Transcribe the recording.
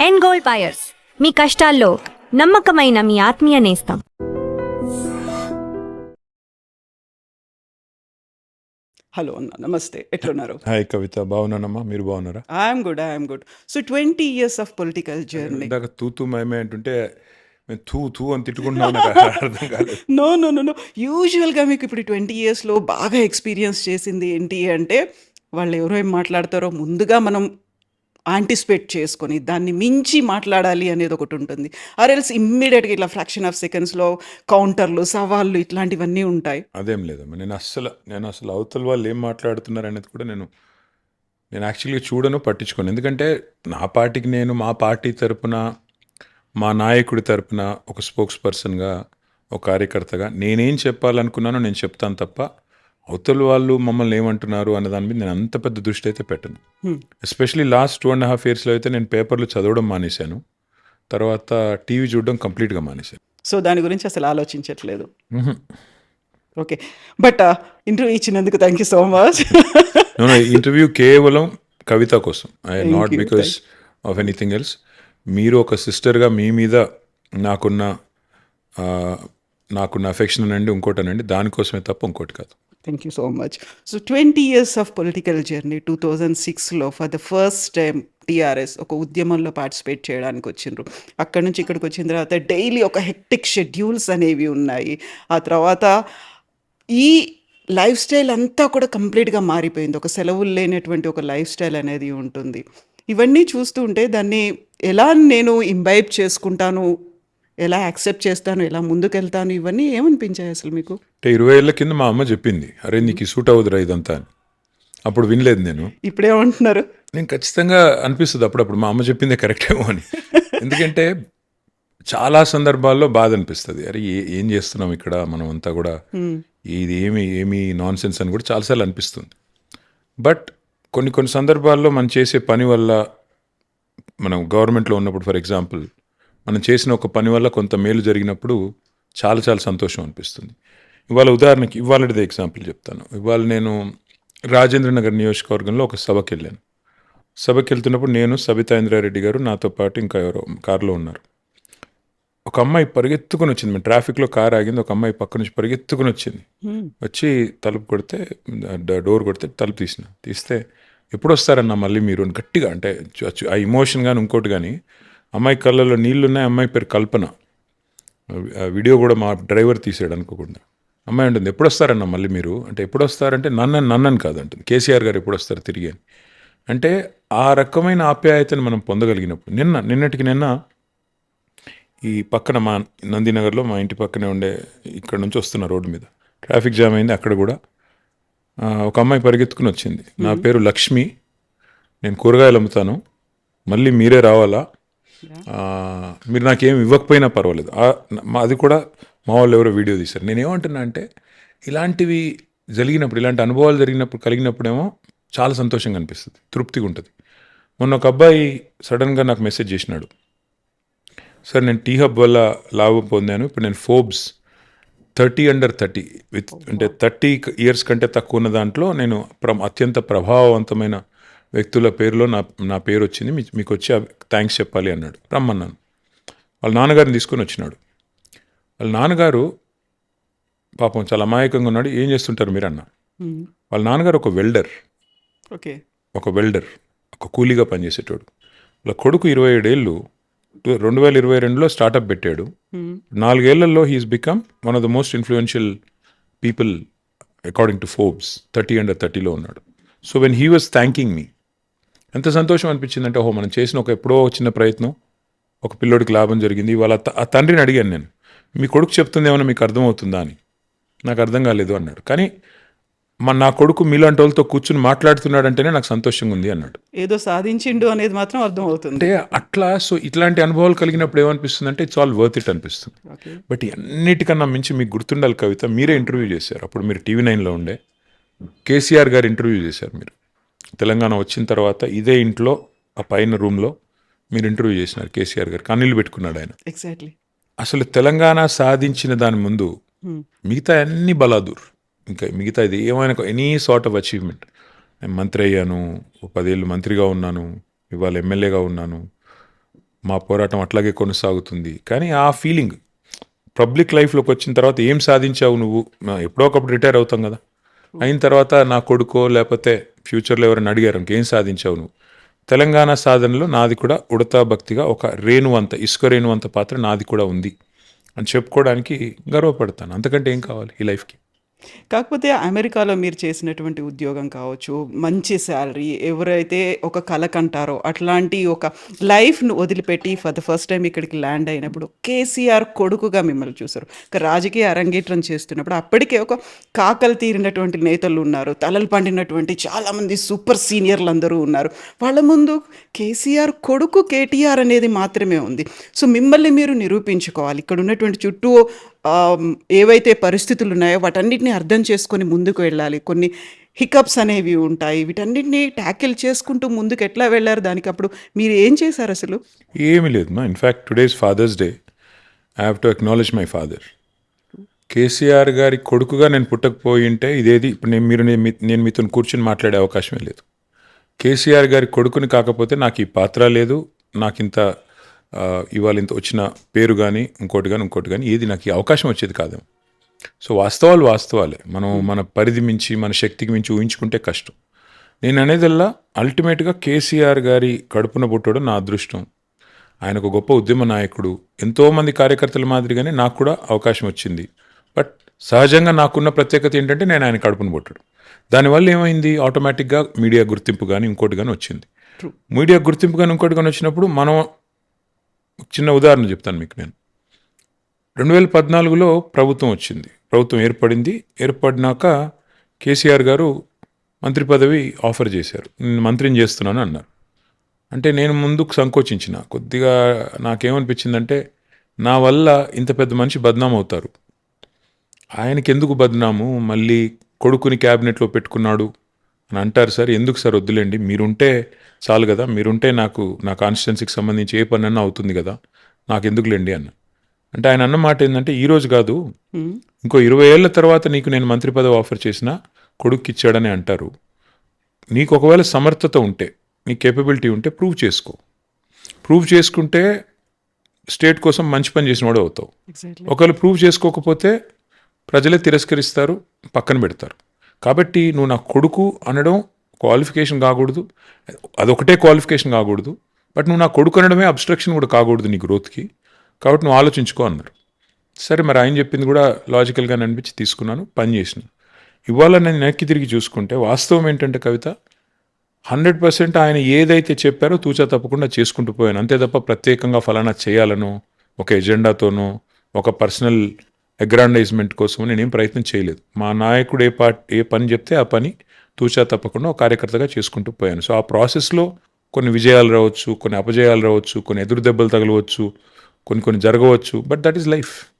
End gold buyers, మీ కష్టాల్లో నమ్మకమైన మీ ఆత్మీయ నేస్తం. హలో అన్న, నమస్తే. ఎట్లున్నారు? హాయ్ కవిత, బాగున్నానమ్మా, మీరు బాగున్నారా? I'm good. So 20 years of political journey. ఇందాక తూ మేమే అంటుంటే మేము తూ అని తిట్టుకుంటున్నాం, నాకు అర్థం కాలేదు. నో యూజువల్గా మీకు ఇప్పుడు 20 yearsలో బాగా ఎక్స్పీరియన్స్ చేసింది ఏంటి అంటే, వాళ్ళు ఎవరో ఏం మాట్లాడతారో ముందుగా మనం యాంటిసిపేట్ చేసుకొని దాన్ని మించి మాట్లాడాలి అనేది ఒకటి ఉంటుంది. ఆర్ ఎల్స్ ఇమ్మీడియట్గా ఇట్లా ఫ్రాక్షన్ ఆఫ్ సెకండ్స్లో కౌంటర్లు, సవాళ్ళు ఇట్లాంటివన్నీ ఉంటాయి. అదేం లేదమ్మా, నేను అసలు అవతల వాళ్ళు ఏం మాట్లాడుతున్నారు అనేది కూడా నేను యాక్చువల్గా చూడను, పట్టించుకోను. ఎందుకంటే నా పార్టీకి నేను మా పార్టీ తరపున, మా నాయకుడి తరపున ఒక స్పోక్స్ పర్సన్గా, ఒక కార్యకర్తగా నేనేం చెప్పాలనుకున్నానో నేను చెప్తాను తప్ప అవతల వాళ్ళు మమ్మల్ని ఏమంటున్నారు అన్న దాని మీద నేను అంత పెద్ద దృష్టి అయితే పెట్టను. ఎస్పెషలీ లాస్ట్ 2.5 yearsలో అయితే నేను పేపర్లు చదవడం మానేశాను, తర్వాత టీవీ చూడడం కంప్లీట్గా మానేశాను. సో దాని గురించి అసలు ఆలోచించట్లేదు. ఓకే, బట్ ఇంటర్వ్యూ ఇచ్చినందుకు thank you so much. Interview కేవలం కవిత కోసం, I Thank not you, because of anything else. మీరు ఒక సిస్టర్గా మీ మీద నాకున్న అఫెక్షన్ అనండి, ఇంకోటనండి, దానికోసమే తప్ప ఇంకోటి కాదు. Thank you so much. So 20 years of political journey. 2006లో for the first time TRS ఒక ఉద్యమంలో పార్టిసిపేట్ చేయడానికి వచ్చిండ్రు. అక్కడి నుంచి ఇక్కడికి వచ్చిన తర్వాత డైలీ ఒక హెక్టిక్ షెడ్యూల్స్ అనేవి ఉన్నాయి. ఆ తర్వాత ఈ లైఫ్ స్టైల్ అంతా కూడా కంప్లీట్గా మారిపోయింది. ఒక సెలవులు లేనటువంటి ఒక లైఫ్ స్టైల్ అనేది ఉంటుంది. ఇవన్నీ చూస్తూ ఉంటే దాన్ని ఎలా నేను ఇంబైబ్ చేసుకుంటాను, ఎలా యాక్సెప్ట్ చేస్తాను, ఎలా ముందుకెళ్తాను, ఇవన్నీ ఏమనిపించాయి అసలు మీకు? అంటే 20 ఏళ్ల కింద మా అమ్మ చెప్పింది, అరే నీకు సూట్ అవుదురా ఇదంతా అని. అప్పుడు వినలేదు నేను. ఇప్పుడేమంటున్నారు? నేను ఖచ్చితంగా అనిపిస్తుంది అప్పుడప్పుడు మా అమ్మ చెప్పిందే కరెక్టేమో అని. ఎందుకంటే చాలా సందర్భాల్లో బాధ అనిపిస్తుంది, అరే ఏం చేస్తున్నాం ఇక్కడ మనం అంతా కూడా, ఇది ఏమి నాన్ సెన్స్ అని కూడా చాలాసార్లు అనిపిస్తుంది. బట్ కొన్ని సందర్భాల్లో మనం చేసే పని వల్ల, మనం గవర్నమెంట్లో ఉన్నప్పుడు ఫర్ ఎగ్జాంపుల్ మనం చేసిన ఒక పని వల్ల కొంత మేలు జరిగినప్పుడు చాలా చాలా సంతోషం అనిపిస్తుంది. ఇవాళ ఉదాహరణకి ఇవాళదే ఎగ్జాంపుల్ చెప్తాను. ఇవాళ నేను రాజేంద్ర నగర్ నియోజకవర్గంలో ఒక సభకి వెళ్ళాను. సభకి వెళ్తున్నప్పుడు నేను, సబితా ఇంద్రారెడ్డి గారు, నాతో పాటు ఇంకా ఎవరో కారులో ఉన్నారు. ఒక అమ్మాయి పరిగెత్తుకుని వచ్చింది, మేము ట్రాఫిక్లో కారు ఆగింది, ఒక అమ్మాయి పక్క నుంచి పరిగెత్తుకుని వచ్చింది. వచ్చి తలుపు కొడితే, డోర్ కొడితే తలుపు తీస్తే ఎప్పుడు వస్తారన్నా మళ్ళీ మీరు అని గట్టిగా, అంటే ఆ ఇమోషన్ కానీ ఇంకోటి కానీ, అమ్మాయి కళ్ళలో నీళ్లున్నాయి. అమ్మాయి పేరు కల్పన. ఆ వీడియో కూడా మా డ్రైవర్ తీసాడు అనుకోకుండా. అమ్మాయి ఉంటుంది, ఎప్పుడు వస్తారన్న మళ్ళీ మీరు అంటే, ఎప్పుడు వస్తారంటే నన్నని కాదు అంటుంది, కేసీఆర్ గారు ఎప్పుడు వస్తారు తిరిగి అని. అంటే ఆ రకమైన ఆప్యాయతను మనం పొందగలిగినప్పుడు, నిన్నటికి నిన్న ఈ పక్కన మా నందినగర్లో, మా ఇంటి పక్కనే ఉండే, ఇక్కడ నుంచి వస్తున్న రోడ్డు మీద ట్రాఫిక్ జామ్ అయింది. అక్కడ కూడా ఒక అమ్మాయి పరిగెత్తుకుని వచ్చింది, నా పేరు లక్ష్మి, నేను కూరగాయలు అమ్ముతాను, మళ్ళీ మీరే రావాలా, మీరు నాకేం ఇవ్వకపోయినా పర్వాలేదు. అది కూడా మా వాళ్ళు ఎవరో వీడియో తీశారు. నేనేమంటున్నా అంటే, ఇలాంటివి జరిగినప్పుడు, ఇలాంటి అనుభవాలు కలిగినప్పుడేమో చాలా సంతోషంగా అనిపిస్తుంది, తృప్తిగా ఉంటుంది. మొన్న ఒక అబ్బాయి సడన్గా నాకు మెసేజ్ చేసినాడు, సార్ నేను టీ హబ్ వల్ల లాభం పొందాను, ఇప్పుడు నేను ఫోర్బ్స్ 30 under 30 అంటే 30 years కంటే తక్కువ ఉన్న దాంట్లో నేను అత్యంత ప్రభావవంతమైన వ్యక్తుల పేరులో నా పేరు వచ్చింది, మీకు వచ్చి థ్యాంక్స్ చెప్పాలి అన్నాడు. రమ్మన్నాను. వాళ్ళ నాన్నగారిని తీసుకొని వచ్చినాడు. వాళ్ళ నాన్నగారు పాపం చాలా అమాయకంగా ఉన్నాడు. ఏం చేస్తుంటారు మీరు అన్న. వాళ్ళ నాన్నగారు ఒక వెల్డర్, ఒక కూలీగా పనిచేసేటోడు. వాళ్ళ కొడుకు 27 ఏళ్ళు 2022లో స్టార్టప్ పెట్టాడు. 4 ఏళ్లలో he's become one of the most influential people according to Forbes. 30 under 30లో ఉన్నాడు. So when he was thanking me, ఎంత సంతోషం అనిపించిందంటే, ఓహో మనం చేసిన ఒక ఎప్పుడో చిన్న ప్రయత్నం, ఒక పిల్లోడికి లాభం జరిగింది. ఇవాళ ఆ తండ్రిని అడిగాను నేను, మీ కొడుకు చెప్తుంది ఏమన్నా మీకు అర్థమవుతుందా అని. నాకు అర్థం కాలేదు అన్నాడు. కానీ నా కొడుకు మీలాంటి వాళ్ళతో కూర్చుని మాట్లాడుతున్నాడంటేనే నాకు సంతోషంగా ఉంది అన్నాడు. ఏదో సాధించిండు అనేది మాత్రం అర్థమవుతుంది. అంటే అట్లా, సో ఇట్లాంటి అనుభవాలు కలిగినప్పుడు ఏమనిపిస్తుంది అంటే, ఇట్స్ ఆల్ వర్త్ ఇట్ అనిపిస్తుంది. బట్ అన్నిటికన్నా మించి మీకు గుర్తుండాలి కవిత, మీరే ఇంటర్వ్యూ చేశారు, అప్పుడు మీరు టీవీ 9లో ఉండే, కేసీఆర్ గారు ఇంటర్వ్యూ చేశారు. మీరు తెలంగాణ వచ్చిన తర్వాత ఇదే ఇంట్లో ఆ పైన రూమ్లో మీరు ఇంటర్వ్యూ చేసినారు. కేసీఆర్ గారు కన్నీళ్ళు పెట్టుకున్నాడు ఆయన. ఎగ్జాక్ట్లీ. అసలు తెలంగాణ సాధించిన దాని ముందు మిగతా అన్ని బలాదూర్, ఇంకా మిగతా ఇది ఏమైనా ఎనీ సార్ట్ ఆఫ్ అచీవ్మెంట్. నేను మంత్రి అయ్యాను, 10 ఏళ్ళు మంత్రిగా ఉన్నాను, ఇవాళ ఎమ్మెల్యేగా ఉన్నాను, మా పోరాటం అట్లాగే కొనసాగుతుంది. కానీ ఆ ఫీలింగ్ పబ్లిక్ లైఫ్లోకి వచ్చిన తర్వాత ఏం సాధించావు నువ్వు, ఎప్పుడో ఒకప్పుడు రిటైర్ అవుతాం కదా, అయిన తర్వాత నా కొడుకో లేకపోతే ఫ్యూచర్లో ఎవరైనా అడిగారు ఇంకేం సాధించావు నువ్వు, తెలంగాణ సాధనలో నాది కూడా ఉడతా భక్తిగా ఒక రేణువంత ఇసుక రేణువంత పాత్ర నాది కూడా ఉంది అని చెప్పుకోవడానికి గర్వపడతాను. అంతకంటే ఏం కావాలి ఈ లైఫ్కి. కాకపోతే అమెరికాలో మీరు చేసినటువంటి ఉద్యోగం కావచ్చు, మంచి శాలరీ, ఎవరైతే ఒక కల కంటారో అట్లాంటి ఒక లైఫ్ను వదిలిపెట్టి ఫర్ ద ఫస్ట్ టైం ఇక్కడికి ల్యాండ్ అయినప్పుడు కేసీఆర్ కొడుకుగా మిమ్మల్ని చూశారు. ఒక రాజకీయ అరంగేట్రం చేస్తున్నప్పుడు అప్పటికే ఒక కాకలు తీరినటువంటి నేతలు ఉన్నారు, తలలు పండినటువంటి చాలామంది సూపర్ సీనియర్లు అందరూ ఉన్నారు. వాళ్ళ ముందు కేసీఆర్ కొడుకు కేటీఆర్ అనేది మాత్రమే ఉంది. సో మిమ్మల్ని మీరు నిరూపించుకోవాలి. ఇక్కడ ఉన్నటువంటి చుట్టూ ఏవైతే పరిస్థితులు ఉన్నాయో వాటన్నిటిని అర్థం చేసుకొని ముందుకు వెళ్ళాలి. కొన్ని హికప్స్ అనేవి ఉంటాయి, వీటన్నిటిని ట్యాకిల్ చేసుకుంటూ ముందుకు ఎట్లా వెళ్ళారు, దానికి అప్పుడు మీరు ఏం చేశారు అసలు? ఏమీ లేదు మా. In fact today's father's day, I have to acknowledge my father. KCR గారి కొడుకుగా నేను పుట్టకపోయింటే ఇదేది ఇప్పుడు నేను మీతో కూర్చొని మాట్లాడే అవకాశమే లేదు. కేసీఆర్ గారి కొడుకుని కాకపోతే నాకు ఈ పాత్ర లేదు, నాకు ఇంత ఇవాళ ఇంత వచ్చిన పేరు కానీ ఇంకోటి కానీ ఏది నాకు ఈ అవకాశం వచ్చేది కాదు. సో వాస్తవాలు వాస్తవాలే. మనం మన పరిధి మించి మన శక్తికి మించి ఊహించుకుంటే కష్టం. నేను అనేదల్లా అల్టిమేట్గా కేసీఆర్ గారి కడుపున పుట్టడం నా అదృష్టం. ఆయన ఒక గొప్ప ఉద్యమ నాయకుడు, ఎంతోమంది కార్యకర్తల మాదిరిగానే నాకు కూడా అవకాశం వచ్చింది. బట్ సహజంగా నాకున్న ప్రత్యేకత ఏంటంటే నేను ఆయన కడుపున పుట్టడం. దానివల్ల ఏమైంది, ఆటోమేటిక్గా మీడియా గుర్తింపు కానీ ఇంకోటి కానీ వచ్చింది. మీడియా గుర్తింపు కానీ ఇంకోటి కానీ వచ్చినప్పుడు మనం చిన్న ఉదాహరణ చెప్తాను మీకు. నేను 2014లో ప్రభుత్వం వచ్చింది, ప్రభుత్వం ఏర్పడినాక కేసీఆర్ గారు మంత్రి పదవి ఆఫర్ చేశారు, నేను మంత్రిని చేస్తున్నాను అన్నారు. అంటే నేను ముందుకు సంకోచించిన కొద్దిగా. నాకేమనిపించిందంటే నా వల్ల ఇంత పెద్ద మనిషి బద్నాం అవుతారు, ఆయనకి ఎందుకు బద్నాము, మళ్ళీ కొడుకుని క్యాబినెట్లో పెట్టుకున్నాడు అని అంటారు సార్, ఎందుకు సార్ వద్దులేండి, మీరుంటే చాలు కదా, మీరుంటే నాకు నా కాన్స్టిట్యున్సీకి సంబంధించి ఏ పని అన్నా అవుతుంది కదా, నాకు ఎందుకులేండి అన్న. అంటే ఆయన అన్న మాట ఏంటంటే ఈరోజు కాదు, ఇంకో 20 ఏళ్ల తర్వాత నీకు నేను మంత్రి పదవి ఆఫర్ చేసినా కొడుక్కి ఇచ్చాడని అంటారు. నీకు ఒకవేళ సమర్థత ఉంటే, నీ కేపబిలిటీ ఉంటే ప్రూవ్ చేసుకుంటే స్టేట్ కోసం మంచి పని చేసిన వాడు అవుతావు. ఒకవేళ ప్రూవ్ చేసుకోకపోతే ప్రజలే తిరస్కరిస్తారు, పక్కన పెడతారు. కాబట్టి నువ్వు నా కొడుకు అనడం క్వాలిఫికేషన్ కాకూడదు, అదొకటే క్వాలిఫికేషన్ కాకూడదు, బట్ నువ్వు నా కొడుకు అనడమే అబ్స్ట్రక్షన్ కూడా కాకూడదు నీ గ్రోత్కి. కాబట్టి నువ్వు ఆలోచించుకో అన్నారు. సరే, మరి ఆయన చెప్పింది కూడా లాజికల్గా అనిపించి తీసుకున్నాను, పని చేసిన. ఇవాళ నేను వెనక్కి తిరిగి చూసుకుంటే వాస్తవం ఏంటంటే కవిత, 100% ఆయన ఏదైతే చెప్పారో తూచా తప్పకుండా చేసుకుంటూ పోయాను. అంతే తప్ప ప్రత్యేకంగా ఫలానా చేయాలనో, ఒక ఎజెండాతోనో, ఒక పర్సనల్ అగ్రాండైజ్మెంట్ కోసం నేనేం ప్రయత్నం చేయలేదు. మా నాయకుడు ఏ పని చెప్తే ఆ పని తూచా తప్పకుండా ఒక కార్యకర్తగా చేసుకుంటూ పోయాను. సో ఆ ప్రాసెస్లో కొన్ని విజయాలు రావచ్చు, కొన్ని అపజయాలు రావచ్చు, కొన్ని ఎదురు దెబ్బలు తగలవచ్చు, కొన్ని జరగవచ్చు, బట్ దట్ ఈస్ లైఫ్.